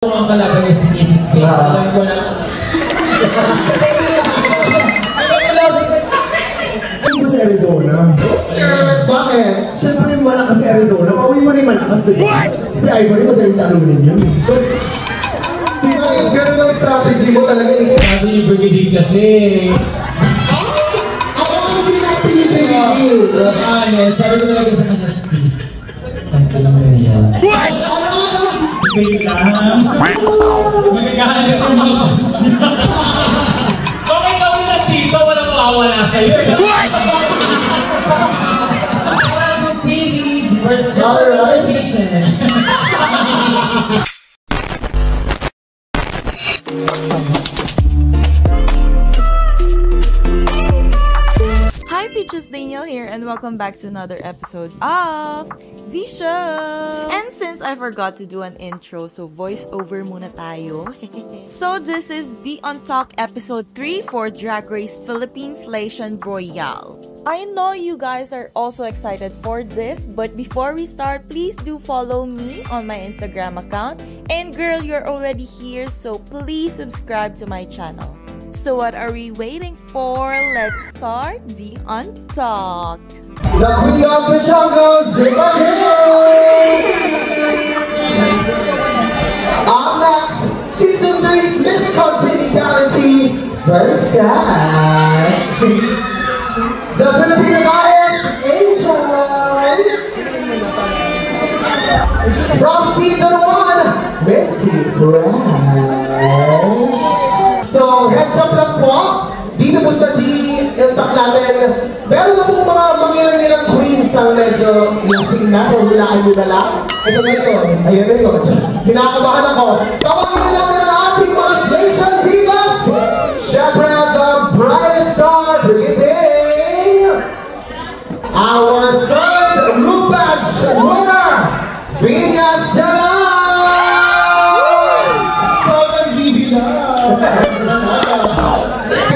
Kung ang kalaban niya si Kitty Space, alam ko na. Hindi ko sa Arizona. Bakit? Siyempre yung malakas sa Arizona. Pauwi mo rin malakas din. Si Ivory, madaling talunin yun. Di ba, if gano'n ang strategy mo talaga, Sabi ni Brigadier kasi. Ako ang sinabi ni Brigadier. Yes, sabi ko talaga sa kanya, sis. Tangka lang mo niya. Wait lang. Magkakahanap ng mga pansin. Kung ikaw yung nandito, walang mawawala sa'yo. Parang TV, just conversation. Hi, Peaches Daniel here, and welcome back to another episode of The Show! And since I forgot to do an intro, so voice over muna tayo. So this is the On Talk episode 3 for Drag Race Philippines Lation Royale. I know you guys are also excited for this, but before we start, please do follow me on my Instagram account. And girl, you're already here, so please subscribe to my channel. So what are we waiting for? Let's start the Untalked. The Queen of the Jungle, Zippa King! Up next, Season 3's Miss Congeniality versus the Filipino goddess, Angel! From Season 1, Minty Fresh! So, heads up lang po, dito po sa D-Intact natin, meron na po mga mangilang-ilang queens ang medyo lasing na, so hulaan nyo na lang. Ito na yun, ayan na yun. Kinakabahan ako. Tawagin na lang na ang ating mga Station Divas! Siyempre, the brightest star, Brigadier! Our third Rubadge winner, Venus Danas! Sobrang GB na!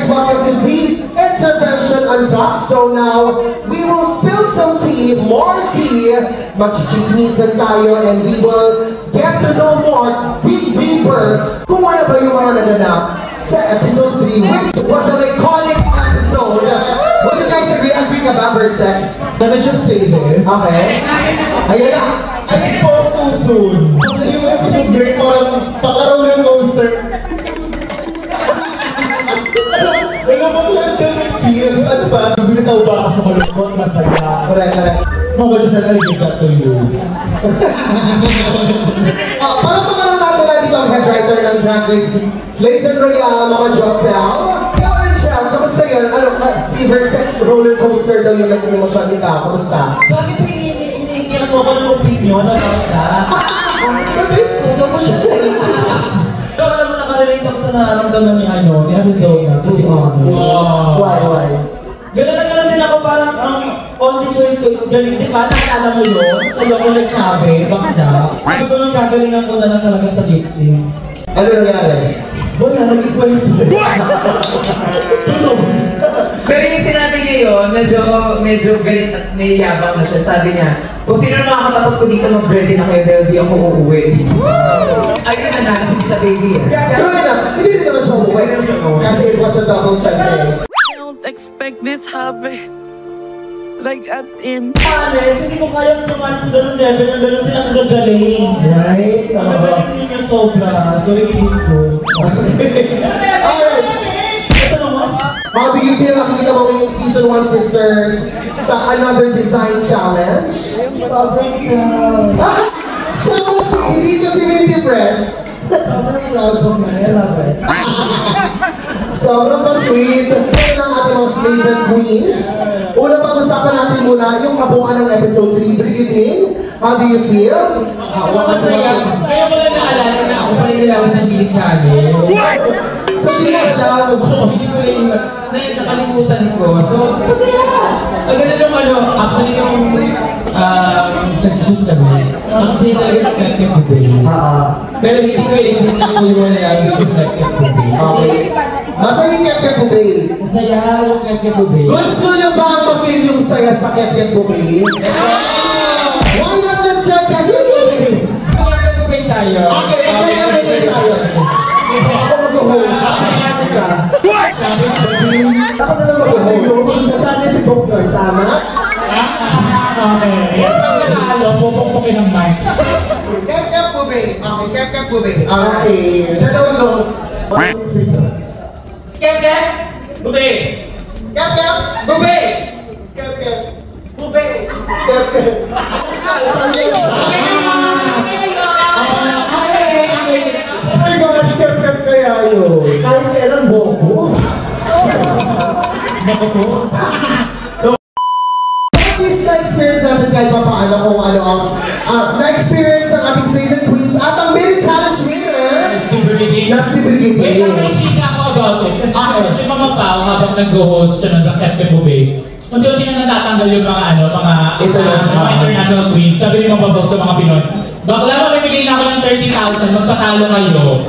Welcome to Deep Intervention Untalked. So now, we will spill some tea, more tea, magchichismisan tayo, and we will get to know more, dig deeper, kung ano ba yung mga naganap sa episode 3, which was an iconic episode. Would you guys agree? Agree ka ba for sex? Let me just say this. Okay. Ayan na. I spoke too soon. Yung episode ngayon, parang paka-roller coaster. Alam mo lang din yung feels. Ano ba? Binitaw ba ako sa malungkot? Masaya. Correct, correct. Mama, just I give that to you. Parang pagkaroon natin na dito ang head writer ng Drag Race Lation Royale, Mama Josel. Ikaw, Angel, kamusta yun? Ano, Steve versus roller coaster daw yung naging emosyon ka. Kamusta? Bakit hinihingilan mo ako ng opinion about that? Sabi ko, tapos siya. Pero alam mo, nakarelate ako sa nararamdaman ni Arizona, to be honest. Why? Gano'n na gano'n din ako, parang ang only choice ko is galing, di ba? Nakilala mo yun? Sa'yo ko nagsabi, bakda. Sabi ko nung gagalingan ko na lang talaga sa lip sync. Ano nangyari? Wala, naging kwento. Tulog. Pero yung sinabi niya yun, medyo galit at may yabang na siya. Sabi niya, kung sino na makakatapat ko dito, mag-ready na kayo dahil di ako uuwi dito. Ayun na na, si Tita Baby. Pero hindi rin naman siya umuwi. Kasi it was a double shot day. I don't expect this happen. Like as in. Honest, hindi ko kayang sumali sa ganun level na gano'n sila kagagaling. Right? Ang galing din niya sobra. So, nagiging ko. Alright. Ito naman. How do you feel nakikita mo ngayong Season 1 sisters sa Another Design Challenge? Sobrang proud. So, hindi ito si Minty Fresh. Sobrang proud of me. I love it. Sobrang pa-sweet. Ito ng ating mga stage and queens. Una pag-usapan natin muna yung kabuuan ng episode 3. Brigadier, how do you feel? Masaya. Kaya ko lang naalala na ako pa rin nilawan sa Billy Channel. So, hindi mo alam. Hindi ko rin nakalimutan ko. So, masaya! Ang ganda nung actually nung nag-shoot kami, ang masaya talaga ng Ketchup Bubay. Pero hindi ko inisip na kuliwan na yung Ketchup Bubay. Okay. Masaya yung Ketchup Bubay. Masaya yung Ketchup Bubay. Gusto niyo ba ma-feel yung saya sa Ketchup Bubay? Why not let's share Ketchup Bubay? Ketchup Bubay tayo. Okay, Ketchup Bubay Okay. Yes, pag nanalo, pupukpukin ng mic. Kep Bube. Okay, Kep Bube. Okay. Siya daw ang goes. Kep. Bube! Kep. Bube! Kep. Bube! Kep. Oh my gosh, Kep kaya yun. Kahit kailan bobo. Naku po. Please na-experience natin kahit pa paano kung ano ang na-experience ng ating stage and queens at ang mini challenge winner Si Brigiding. na si Brigiding. Wait lang, may chika ako about it. Kasi si Mama Pao, habang nag-host siya ng Kep Bube, unti-unti na natatanggal yung mga international queens. Sabi ni Mama Pao sa mga Pinoy, bakla, mamimigay na ako ng 30,000, magpatalo kayo.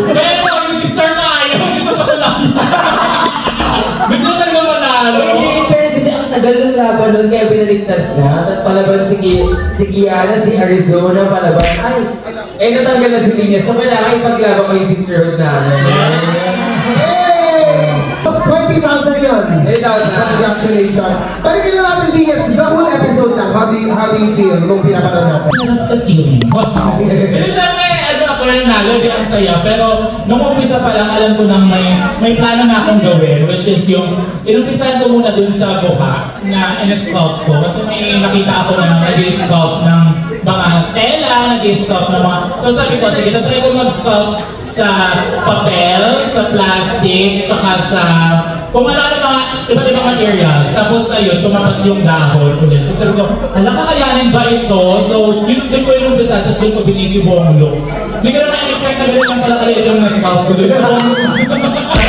Pero yung sister na ayaw, gusto ko lang. Gusto ko talaga manalo. Hindi, pero kasi ang tagal ng laban nun, kaya binaligtad na. At palaban si Kiana, si Arizona, palaban. Ay, natanggal na si Venus. So, kailangan ipaglaban ko yung sisterhood namin. Hey! 20,000 yun. 20,000. Congratulations. Balikin na natin, Venus, the whole episode lang. How do you feel nung pinapanood natin? Sarap sa feeling. Pero syempre, ako na nanalo, di ang saya. Pero nung umpisa pa lang, alam ko nang may plano na akong gawin, which is yung inumpisahan ko muna dun sa buha na in-sculpt ko. Kasi may nakita ako na nag-i-sculpt ng mga tela, nag-i-sculpt ng mga... So sabi ko, sige, try ko mag-sculpt sa papel, sa plastic, tsaka sa... Kung ano mga iba't ibang materials. Tapos ayun, tumapat yung dahon ulit. So sabi ko, kakayanin ba ito? So yun ko inumpisa, tapos doon ko binis yung buong look. Hindi ko naman in-expect na gano'n lang pala kalit yung na-scout ko doon sa buong look.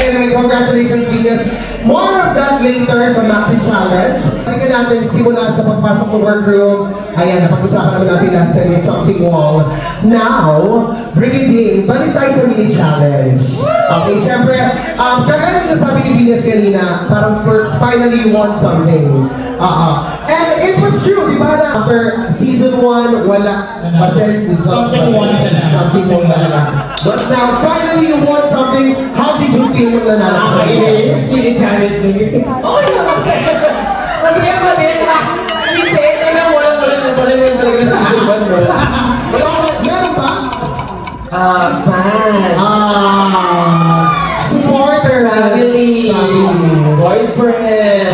Anyway, congratulations, Venus. More of that later sa Maxi Challenge. Balikan natin simula sa pagpasok ng workroom. Ayan, napag-usapan naman natin last time yung something wall. Now, Brigiding, balik tayo sa mini challenge. Okay, syempre, kagaya na sabi ni Venus kanina, parang finally you want something. And it was true, di ba na after season 1, wala. Something won siya na. Something won talaga. But now, finally you want something. How did you feel yung nanalo sa Mini challenge nyo. Okay lang kasi. Masaya pa din. Kasi, talagang walang yung talaga na season 1, no? Meron ba? Fan. Supporter. Family. Boyfriend.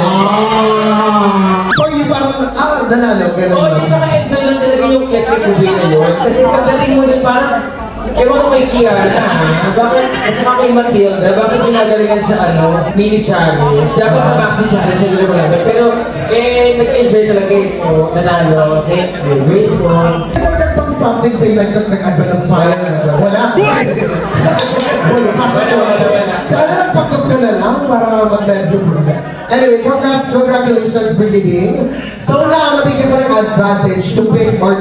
For you, parang, nanalo. Ganun Oo, ba? di tsaka enjoy lang talaga yung Kep Bube na yun. Kasi pagdating mo dun parang, ewan ko kay Kiana, bakit, at saka kay Matilda, bakit ginagalingan sa mini challenge? Dapat sa Maxi Challenge, hindi naman namin. Pero, nag-enjoy talaga eh. So, nanalo. Thank you. Grateful. Nagdagdag bang something sa'yo, like nag-add ba ng fire? Wala? Wala. Sana nagpag-up ka na lang para mag-medyo program. Anyway, congratulations, Brigiding. So now, nabigyan ka ng advantage to pick or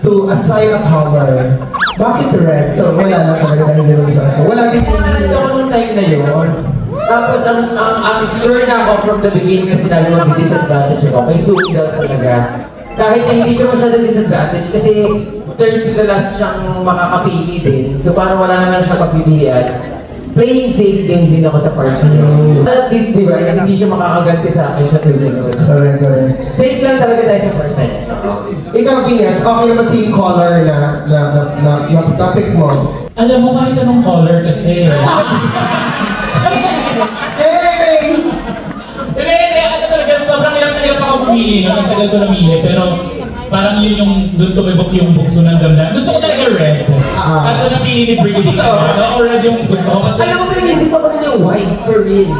to assign a color. Bakit red? So wala lang talaga dahil yung sa wala din yung Nandito ko nung time na yun. Tapos, ang sure na ako from the beginning na sinabi mo, disadvantage ako. May suki daw talaga. Kahit na hindi siya masyadong disadvantage kasi third to the last siyang makakapili din. So parang wala naman siyang pagpipilian. Playing safe din ako sa part na yun. At least, di ba, hindi siya makakaganti sa akin sa susunod. correct. Safe lang talaga tayo sa part na yun. Ikaw, Venus, okay naman si yung color na topic mo? Alam mo, kahit anong color kasi. Hey! Hindi, ano talaga, sobrang hirap ako pumili, no? Ang tagal ko namili, pero parang yun yung doon tumibok yung bukso ng damdamin. Gusto ko talaga red. Kaso napili ni Brigiding ako, o red yung gusto ko kasi... Alam mo, pinag-isip ako na yung white for real.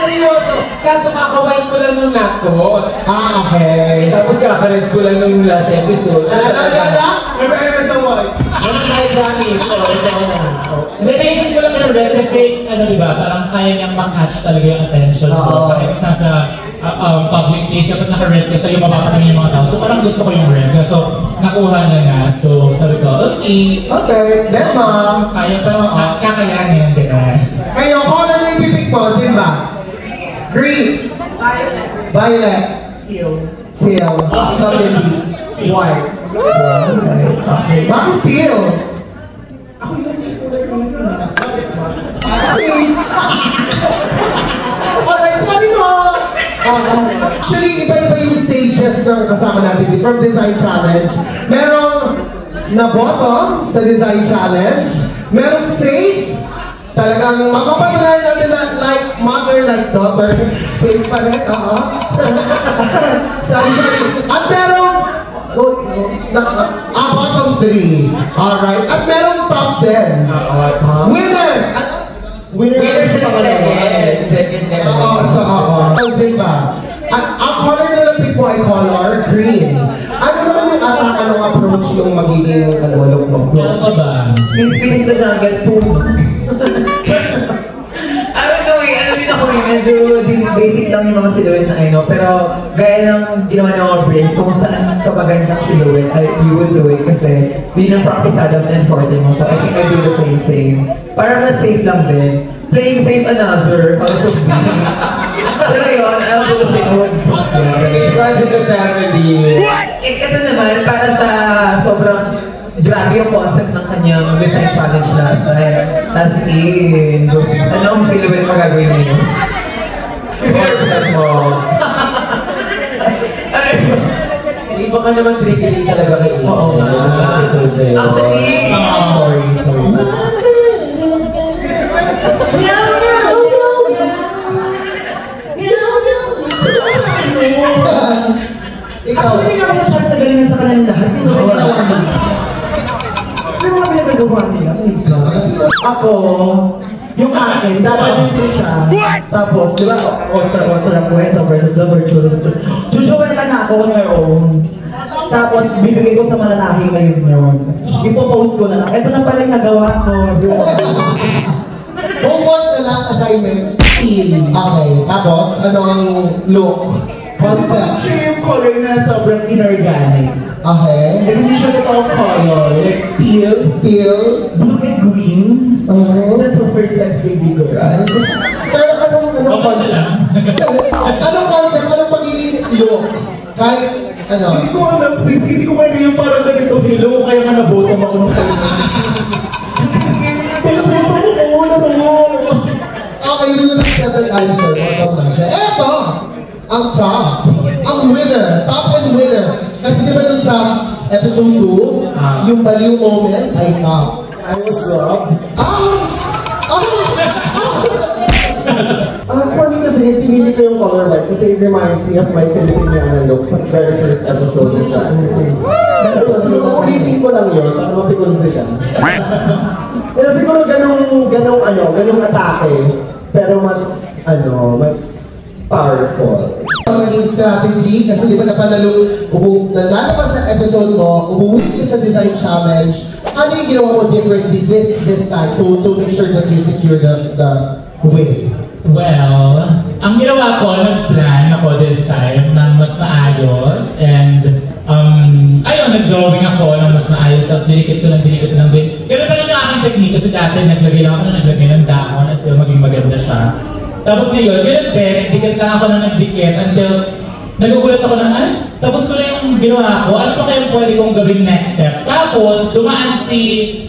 Seryoso. Kaso kaka-white ko lang nung Natos. Okay. Tapos kaka-red ko lang nung last episode. May sa white. Ano tayo promise? Ito na. Hindi, naisip ko lang yung red kasi, diba, parang kaya niyang makatch talaga yung attention ko. Kahit nasa public place, dapat naka-red kasi yung mapapatingin yung mga tao. So parang gusto ko yung red. So, nakuha na. So, sabi ko, okay. Okay, then ma. Kaya pa, kakayanin, gano'n. Kayo, color na ipipik mo, Simba? Green. Violet. Teal. Ikaw, Mindy. White. Okay. Bakit teal? Ako yun. Okay. Alright, sabi mo. Actually, iba-iba yung stages ng kasama natin from Design Challenge. Merong na bottom sa Design Challenge. Merong safe. Talagang mapapatunayan natin na like mother, like daughter. Safe pa rin, oo. Sorry. At merong bottom 3. Alright. At merong top 10. Winner! Winner sa second level. Oo, Pansin ba? Ang color na ng people ay color green. Ano naman yung anong approach yung magiging look mo? Ano ka ba? Since Spirit of the Jungle, boom. I don't know ano din ako medyo basic lang yung mga silhouette na ano, pero gaya ng ginawa ng mga brands, kung saan kapagandang silhouette, you will do it kasi yun ang practice Adam and Forte mo, so I think I do the same thing. Para mas safe lang din. Playing safe another, also being. Pero yun, I'll do the same one. Friends in the family. Ito naman, para sa sobrang grabe yung concept ng kanyang design challenge last time. As in, anong silhouette magagawin mo yun? Iba ka naman triggering talaga kay Ichi. Oo. Actually, sorry. Ikaw. Actually, hindi ako masyadong nagalingan sa kanilang lahat. Hindi naman ginawa nila. May mga pinagagawa nila. Ako, yung akin, dadalhin ko siya. Tapos, di ba, Osa lang kwento versus the virtual. Chuchuan lang ako on my own. Tapos, bibigay ko sa mananahi ngayon yun. Ipopost ko na lang. Ito na pala yung nagawa ko. Homework na lang, assignment. Okay, tapos, ano ang look? Concept. Siya yung color na sobrang inorganic. Okay. And hindi siya totoong color. Like teal, blue and green. That's the first sex baby girl. Right. Pero anong concept? Anong concept? Anong magiging look? Kahit, ano? Hindi ko alam, sis. Hindi ko kaya yung parang ganito. Hello, kaya nga nabotom ako ng kayo. Pinabotom ako, Okay, yun na lang settled answer. Bottom lang siya. Eto! Ang top. Ang winner. Top and winner. Kasi di ba dun sa episode 2, yung baliw moment ay top. I was robbed. For me kasi, pinili ko yung color white kasi it reminds me of my Filipiniana look sa very first episode ng John. Siguro ulitin ko lang yun para mapikon sila. Pero siguro ganong atake. Pero mas powerful. Ang naging strategy, kasi di ba nanalo ka sa episode mo, umuwi ka sa design challenge, ano yung ginawa mo differently this time to make sure that you secure the win? Well, ang ginawa ko, nag-plan ako this time ng mas maayos and ayun, nag-drawing ako ng mas maayos tapos dinikit ko ng din. Ganun pa rin yung aking technique kasi dati naglagay lang ako ng dahon at maging maganda siya. Tapos ngayon, ganun din, nagdikit lang ako ng nagdikit until nagugulat ako na, tapos ko na yung ginawa ko, ano pa kayong pwede kong gawin next step? Tapos, dumaan si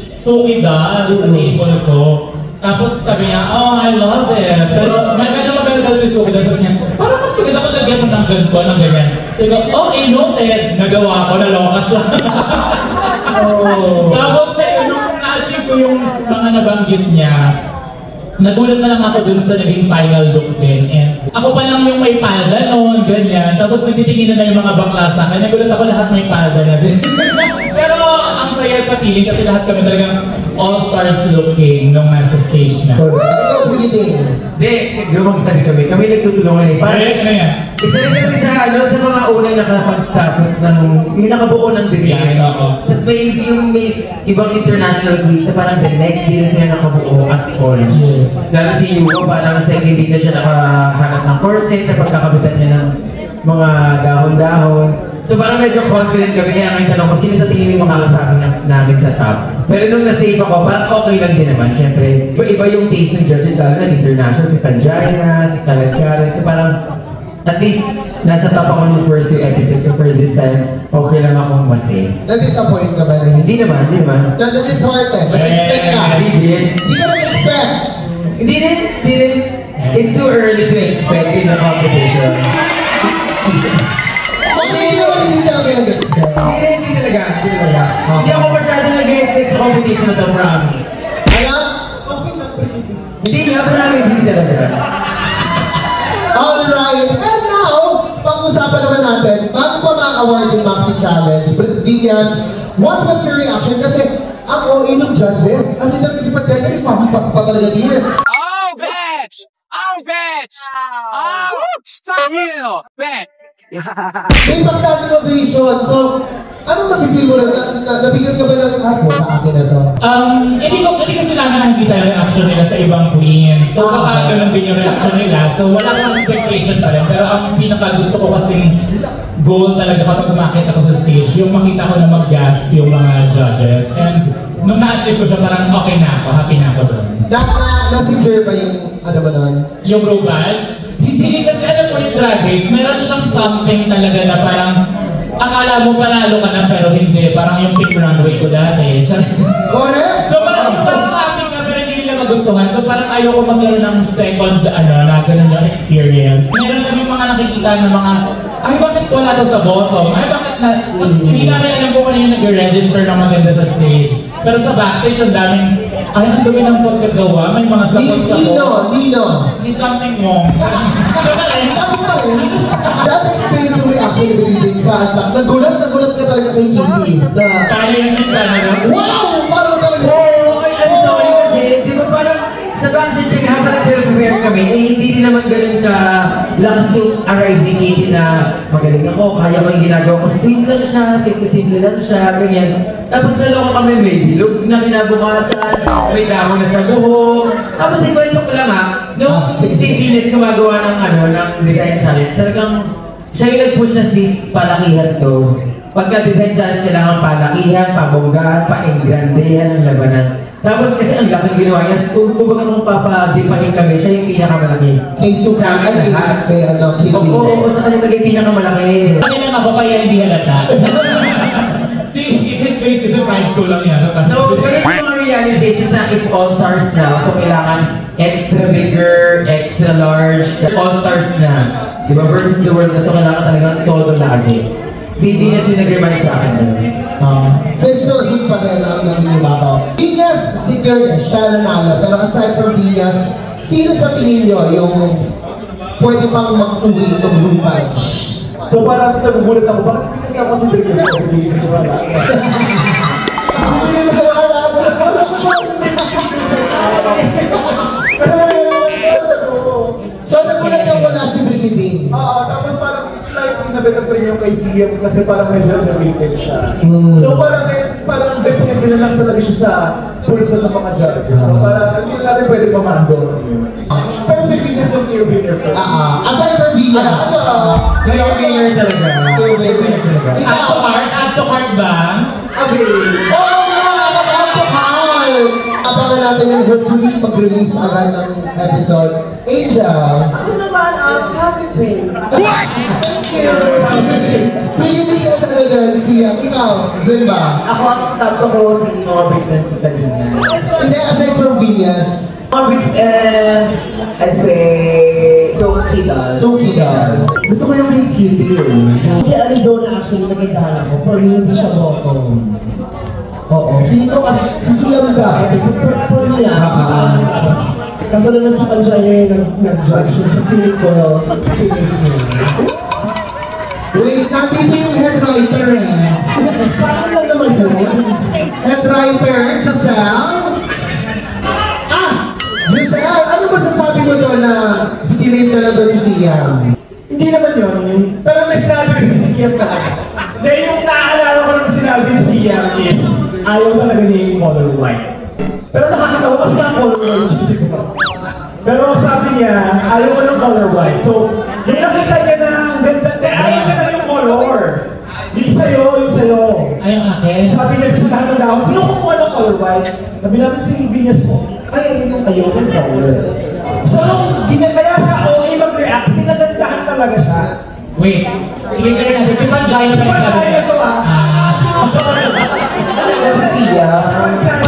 Suki sa table ko. Tapos sabi niya, oh, I love it. Pero medyo maganda si Suki sabi niya, parang mas maganda kung lagyan mo ng ganito, ng ganyan. Sabi ko, okay, noted. Nagawa ko, naloka siya. Tapos, nung na-achieve ko yung mga nabanggit niya, nagulat na lang ako dun sa naging final look din. And ako pa lang yung may palda noon, ganyan. Tapos nagtitingin na yung mga bakla sa akin. Nagulat ako lahat may palda na din. Pero ang saya sa feeling kasi lahat kami talagang all-stars looking nung nasa stage na. Ikaw, Pilitin. Hindi, gumagtabi kami. Kami nagtutulungan eh. Parang Ano yan? isa rin kami sa mga unang nakapagtapos ng, yung nakabuo ng design. Yes, oo. Tapos may ibang international quiz na parang the next day na sila nakabuo at all. Yes. Lalo si Yuko, parang second day na siya nakahanap ng corset na pagkakabitan niya ng mga dahon-dahon. So parang medyo confident kami, kaya ngayon tanong ko, sino sa tingin mo makakasama namin sa top? Pero nung na-save ako, parang okay lang din naman. Siyempre, iba yung taste ng judges, lalo na international, si Tanjaina, si Karen. So parang, at least, nasa top ako nung first 2 episodes. So for this time, okay lang akong mas-safe. Na-disappoint ka ba na Hindi naman. Na-disheartened? Nag-expect ka? Hindi Hindi ka nag-expect? din. It's too early to expect in the competition. Hindi talaga nag-gets ka. Hindi talaga. Hindi ako masyado nag-get-sex sa competition na to, promise. Alam? Hindi nga, promise, hindi talaga. Alright, and now, pag-usapan naman natin, bago pa ma-award yung Maxi Challenge, Venus, what was your reaction? Kasi ang OA ng judges, kasi talaga si Pagkaya, pampas pa talaga dear. Oh, bitch! Oh, bitch! Oh, stop you! Bitch! May pa-standing ovation, so, anong nafe-feel mo na, nabigyan ka ba ng, sa akin na to? Hindi kasi namin nakikita yung reaction nila sa ibang queens. So baka ganun din yung reaction nila. So wala akong expectation pa rin. Pero ang pinaka gusto ko kasing goal talaga kapag umakit ako sa stage, yung makita ko na mag-gasp yung mga judges. And nung na-achieve ko siya, parang okay na ako, happy na ako doon. Na-secure ba yung, ano ba nun? Yung row badge? Hindi, kasi alam mo yung Drag Race, meron siyang something talaga na parang akala mo panalo ka na pero hindi, parang yung pink runway ko dati. Correct! So parang happy ka pero hindi nila magustuhan. So parang ayoko magkaroon ng second na ganun yung experience. Meron kami mga nakikita na mga, ay bakit wala to sa bottom? Ay bakit na, hindi namin alam kung ano yung nag-register ng maganda sa stage. Pero sa backstage, ang daming, ay ang dumi ng pagkagawa, may mga sapos-sapos. Nino! Hindi something wrong. So That explains yung reaction ni Breathing sa atlak. Nagulat ka talaga kay Kitty. Kaya yung sistema na, Wow! Parang talaga. Oo, I'm sorry kasi, di ba parang sa backstage yung habang nag-prepare kami, eh hindi rin naman ganun ka lakas yung arrive ni Katie na magaling ako, kaya ko yung ginagawa ko. Sweet lang siya, simple lang siya, ganyan. Tapos naloko kami, may bilog na kinabukasan, may dahon na sa buhok. Tapos ikwento ko lang nung si Venus gumagawa ng ng design challenge, talagang siya yung nag-push na sis, palakihan to. Pagka-design challenge, kailangan palakihan, pabonggaan, pa-engrandehan ang labanan. Tapos kasi ang laki ginawa niya, kung papadipahin kami, siya yung pinakamalaki. Kay Sukan, kay Kitty. Oo, sa kanya talaga yung pinakamalaki. Akin ako kaya hindi halata. See, his face is a pride ko lang yan. So, ganun yung mga realizations na it's all-stars now. So, kailangan extra bigger, extra large, all-stars na. Diba? Versus the world na. So, kailangan talagang todo lagi. Hindi na sinag-remind sa akin. Sisterhood pa rin ang nangingibabaw. Venus, si Girl, siya nanalo. Pero aside from Venus, sino sa tingin nyo yung pwede pang mag-uwi ng room badge? So parang nagugulat ako, bakit hindi kasi ako si Briggs? Hindi kasi wala. Hindi kasi wala. So nagulat ka wala si Brigidine. Oo, tapos parang slightly nabitat rin yung kay CM kasi parang medyo na-rated siya. So parang depende na lang talaga siya sa pulso ng mga judges. So parang hindi natin pwede pamando. Pero si Venus yung clear winner first. Aside from Venus. Clear winner talaga. Add to cart ba? Oo nga! Mag-add to cart! Abangan natin yung hopefully mag-release agad ng episode. Angel! Ako naman ang copy-paste. Thank you. Hindi ka talaga siya. Ikaw, Zimba. Ako ang tatlo ko si Morbix and Catalina. Hindi, aside from Venus. Morbix and I'd say Sophie Dahl. Sophie Dahl. Gusto ko yung kay Cutie. Kay Arizona actually nagandahan ako. For me, hindi siya bottom. Oo. Feeling ko kasi si Siam dapat. For me kasi sa akin dapat. Kaso naman si Panjaya yung nag-judge yun. So feeling ko, si Nick. Wait, nandito yung head writer eh. Saan lang naman yun? Head writer, Giselle? Giselle, ano masasabi mo doon na sinave na lang doon si Siam? Hindi naman yun. Pero may sinabi ko si Siam talaga. Dahil yung naaalala ko nung sinabi ni Siam is ayaw talaga niya yung color white. Pero nakakatawa kasi na color white siya, di ba? Pero sabi niya, ayaw ko ng color white. So, may nakita niya na ang ganda. Ayaw ka na yung color. Yung sa'yo, yung sa'yo. Ay, ang akin? Sabi niya sa lahat ng dahon, sino kumuha ng color white? Sabi namin si Venus mo, ayaw ng color. So, kaya siya okay mag-react kasi nagandahan talaga siya. Wait, tingin ka rin natin. Si Panjaya Si pa sabi Panjaya niya. to Si Sia.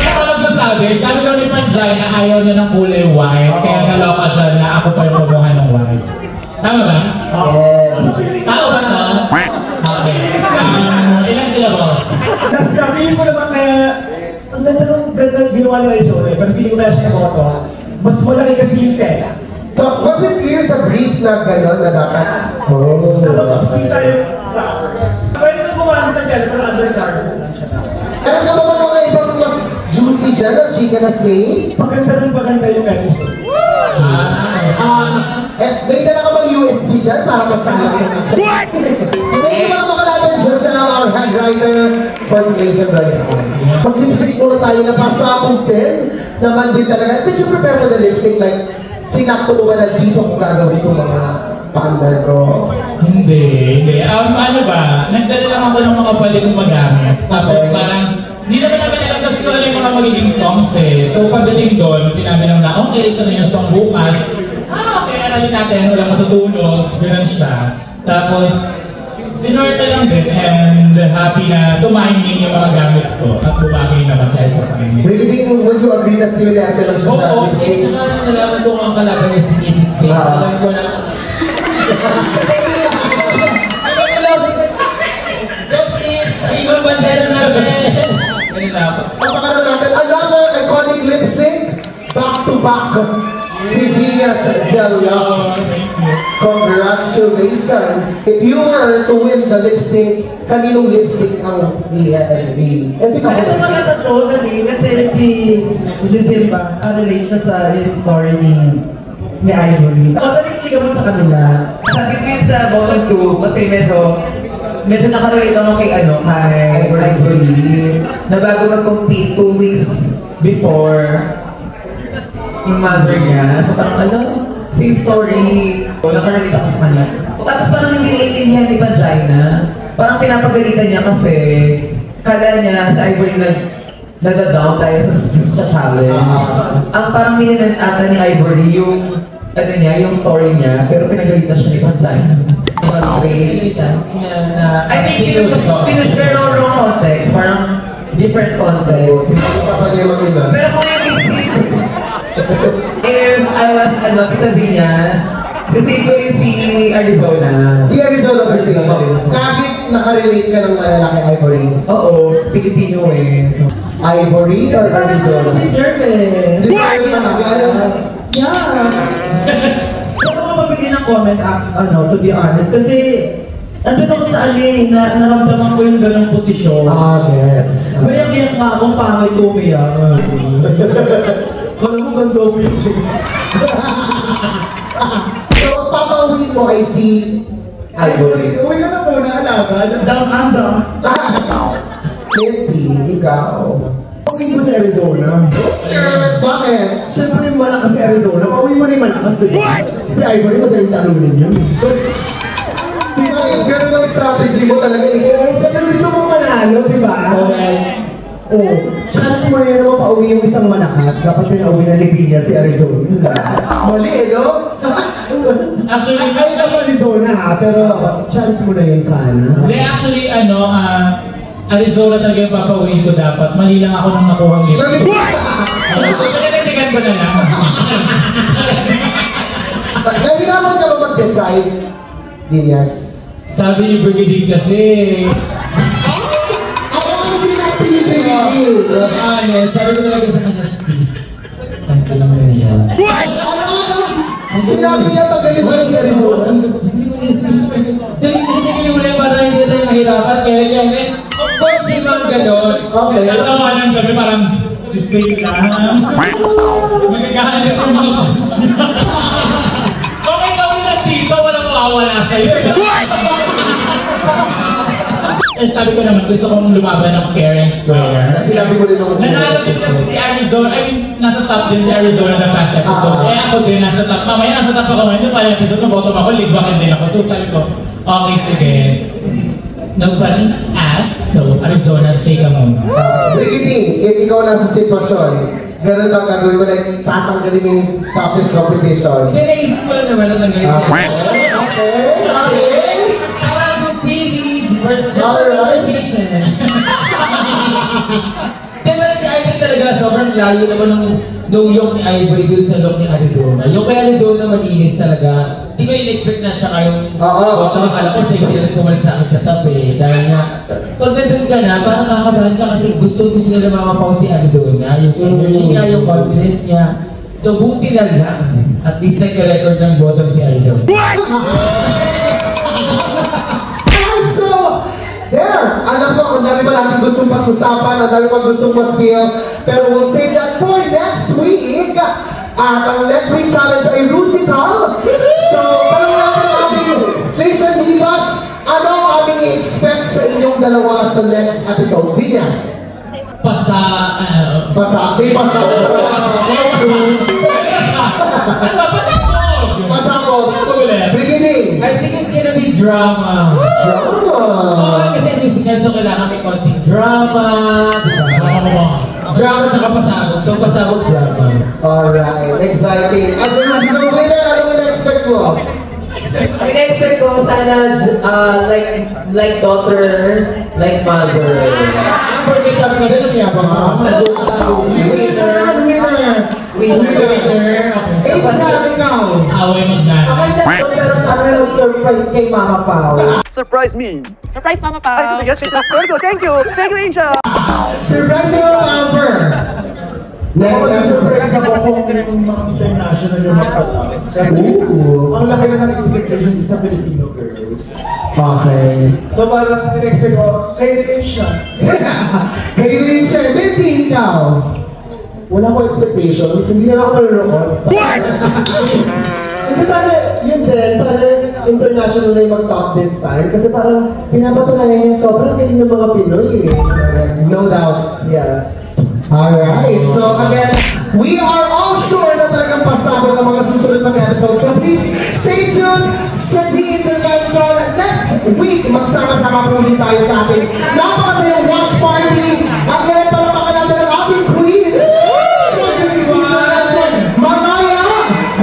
Ano magsasabi? Sabi daw ni Panjaya na ayaw niya ng kulay white. Kaya naloka siya na ako pa yung kumuha ng white. Tama ba? Yes. Tama ba? ginawa ni Arizona, pero feeling ko kaya siya nag-auto. Mas malaki kasi yung tela. So, was it clear sa brief na gano'n na dapat? Oh. Tapos kita yung flowers. Pwede kang gumamit ng tela, pero undercard lang siya. Meron ka ba mga ibang mas juicy dyan o chika na safe? Paganda yung episode. May dala ka bang USB dyan para masalang na nga dyan? May mga makalatan dyan sa our head writer for Station right now. Mag-lipsync muna tayo na pasabog din naman din talaga. Did you prepare for the lip-sync? Like, sinakto mo ba na dito kung gagawin itong mga partner ko? Hindi. Ano ba? Nagdala lang ako ng mga pwede kong magamit. Tapos parang, hindi naman alam kasi kung ano yung mga magiging songs eh. So pagdating doon, sinabi lang na, okay, ito na yung song bukas. Okay, aralin natin, walang matutulog. Ganun siya. Tapos, sinorta lang din and happy na tumiming yung mga gamit ko at bumagay naman dahil ko timing. Would you agree na similarity lang siya sa lip-sync? Oo, tsaka nalaman ko ang kalaban niya si Kitty Space. Alam ko na. Ibang bandera natin. Ganun lang ako. Papakalam natin another iconic lip-sync. Back-to-back. Si Venus Deluxe. Congratulations! If you were to win the lip-sync, kaninong lip-sync ang i-FB? Ito mga totoo dali kasi si Silva, relate siya sa story ni Ivory. Ako dali chika mo sa kanila. Sa between sa bottom 2 kasi medyo nakarelate ako kay Ivory na bago mag-compete 2 weeks before yung mother niya. So parang same story. Nakarelate ako sa kanya. Tapos parang hindi naiintindihan ni Vagina. Parang pinapagalitan niya kasi kala niya sa Ivory nag-down tayo sa challenge. Ang parang mininan ata ni Ivory yung yung story niya, pero pinagalitan siya ni Vagina. I think pinush pero wrong context. Parang different context. Pero kung yung isip, if I was Tita Viñas, kasi ko rin si Arizona. Si Arizona kasi kahit nakarelate ka ng malalaki Ivory. Oo, Filipino eh. So. Ivory or Arizona? Deserve eh. Deserve ka na. Yeah. Kaya ako mabigyan ng comment, to be honest, kasi andun ako sa naramdaman ko yung ganong posisyon. Gets. Mayak-iyak nga akong pangit ko umiyak. Kala mo ganda mo yun. So, papauwiin mo ay si Ivory. Uwi ka na muna, alaga. Down under. Kitty, ikaw. Pauwiin ko sa Arizona. Bakit? Siyempre malakas si Arizona. Pauwiin mo na yung malakas, diba? Si Ivory, madaling talunin yun. Di ba, if gano'n ang strategy mo talaga, Siyempre gusto mong manalo, diba? Chance mo na yun naman pauwi yung isang malakas. Dapat pinauwi na ni Pina si Arizona. mali, no? Actually, Ay, Arizona ha, pero chance mo na yun sana. actually, Arizona talaga yung papauwiin ko dapat. Mali lang ako nung nakuhang lip-sync. So, pinanitigan ko na lang. Nahirapan ka ba mag-decide, Vinyas? Sabi ni Brigiding kasi, Sabi ko talaga sa kanya, sis, tangka lang na niya. Sinabi niya tagalin mo si Arizona. Hindi mo niya sis, dali mo na yung parang hindi na tayo mahirapan. Kaya niya, of course, yung mga ganon. Okay. natawanan kami parang, sis, wait lang. Magkakahanap ng mga pansin. Kung ikaw yung nandito, walang mawawala sa'yo. Eh, sabi ko naman, gusto kong lumaban ng Karen Square. Sinabi mo rin ako. Nanalo din kasi si Arizona. I mean, nasa top din si Arizona na past episode. Eh ako din, nasa top. Mamaya nasa top ako ngayon. Yung pala episode, nabotom ako, ligbakin din ako. So sabi ko, okay, sige. No questions asked. So, Arizona, stay ka muna. Brigitte, if ikaw nasa sitwasyon, ganun ba gagawin mo like tatanggalin yung toughest competition? Hindi, naisip ko lang naman ang nanggaling siya. Okay. Para good TV, just for conversation. Di ba na si Ivory talaga, sobrang layo naman ng nung look ni Ivory dun sa look ni Arizona. Yung kay Arizona malinis talaga. Di ko in-expect na siya kayong akala ko siya yung pinag pumalit sa akin sa tabi. Dahil nga, pag nandun ka na, parang kakabahan ka kasi gusto nila mamapaw si Arizona. Yung energy niya, yung confidence niya. So buti na lang. At least nagka-record ng bottom si Arizona. So, there! Alam ko, ang dami pa natin gustong pag-usapan, ang dami pa gustong mas-feel. Pero we'll save that for next week. At ang next week challenge ay Rusical. So, tanong natin ang ating Station Divas, ano ang aming i-expect sa inyong dalawa sa next episode? Venus? Pasa. May pasabog. Pasabog. Beginning. I think it's gonna be drama. Oo, kasi musical, so kailangan may konting drama. Drama siya kapasabog, so pasabog drama. Alright, exciting. As the musical winner, ano mo na-expect mo? Ang na-expect ko, sana like daughter, like mother. Porque kami ka din, nagyabang ka. Winner. Ikaw. Away magnana. Okay na to, pero sana may mag-surprise kay Mama Pao. Surprise me. Surprise, Mama Pao. Yes, thank you. Thank you, Angel. Surprise yung offer. Next Surprise episode. ako kung mga international yung magpatap. Kasi ang laki na ng expectation sa Filipino girls. Okay. So parang in-expect ko, kayo rin siya. Kayo rin siya. Hindi ikaw. Wala ko expectations. Hindi na ako manunood. Kasi sana yun din, sana international na yung mag-top this time. Kasi parang pinapatunayan niya sobrang galing ng mga Pinoy eh. No doubt. Yes. Alright, so again, we are all sure na talagang pasabog ang mga susunod na episode. So please, stay tuned sa The Intervention. Next week, magsama-sama po ulit tayo sa ating napakasayang watch party. Again, palapakan natin ang ating queens. Mamaya,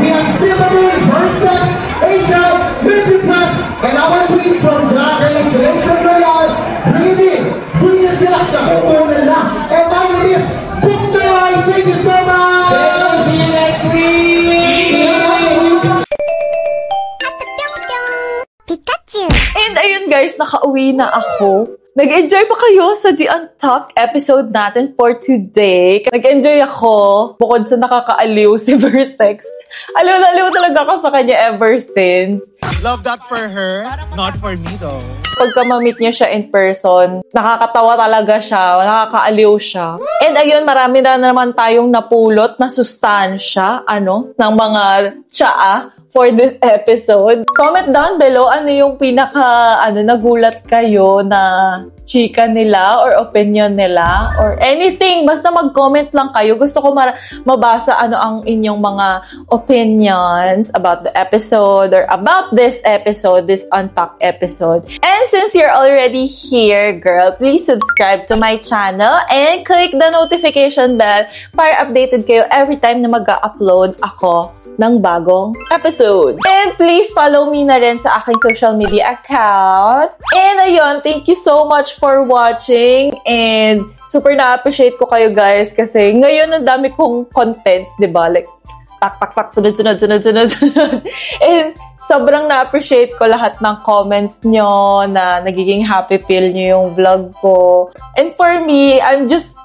we have Symphony, Versex, Angel, Minty Fresh, and our queens from Drag Race, Nation Royale. Bring it in. Bring it in. Nakukunan na. And my name is Book Noy. Thank you so much. See you next week. See you next week. And ayun guys, nakauwi na ako. Nag-enjoy ba kayo sa The Untucked episode natin for today? Nag-enjoy ako, bukod sa nakakaaliw si Versex. Aliw na aliw talaga ako sa kanya ever since. Love that for her, not for me though. Pagka ma-meet niya siya in person, nakakatawa talaga siya, nakakaaliw siya. And ayun, marami na naman tayong napulot na sustansya, ng mga tsaa for this episode. Comment down below ano yung nagulat kayo na chika nila or opinion nila or anything. Basta mag-comment lang kayo. Gusto ko mabasa ano ang inyong mga opinions about the episode or about this episode, this Untucked episode. And since you're already here, girl, please subscribe to my channel and click the notification bell para updated kayo every time na mag-upload ako ng bagong episode. And please follow me na rin sa aking social media account. And ayun, thank you so much for watching. And super na-appreciate ko kayo guys kasi ngayon ang dami kong contents, diba? Like, tak, sunod. And sobrang na-appreciate ko lahat ng comments nyo na nagiging happy feel nyo yung vlog ko. And for me, I'm just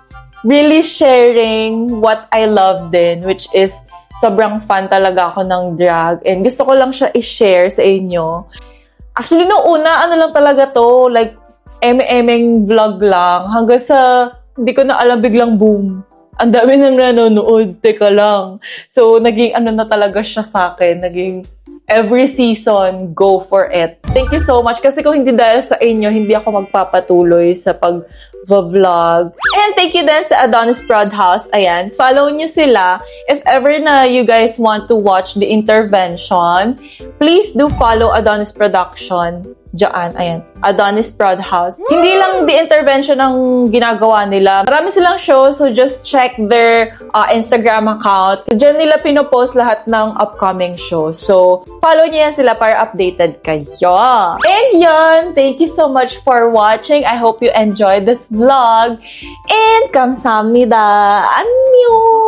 really sharing what I love din, which is sobrang fan talaga ako ng drag and gusto ko lang siya i-share sa inyo. Actually, noong una, lang talaga to, like, emeng vlog lang. Hanggang sa, hindi ko na alam, biglang boom. Ang dami nang nanonood, teka lang. So, naging na talaga siya sa akin. Naging every season, go for it. Thank you so much. Kasi kung hindi dahil sa inyo, hindi ako magpapatuloy sa pag-vlog. And thank you din sa Adonis Prod House. Ayan, follow nyo sila. If ever na you guys want to watch The Intervention, please do follow Adonis Production. Diyan, ayan. Adonis Prod House. Hindi lang The Intervention ang ginagawa nila. Marami silang shows, so just check their Instagram account. Diyan nila pinopost lahat ng upcoming shows. So, follow niyo yan sila para updated kayo. And yun, thank you so much for watching. I hope you enjoyed this vlog. And kamsahamnida. Annyeong!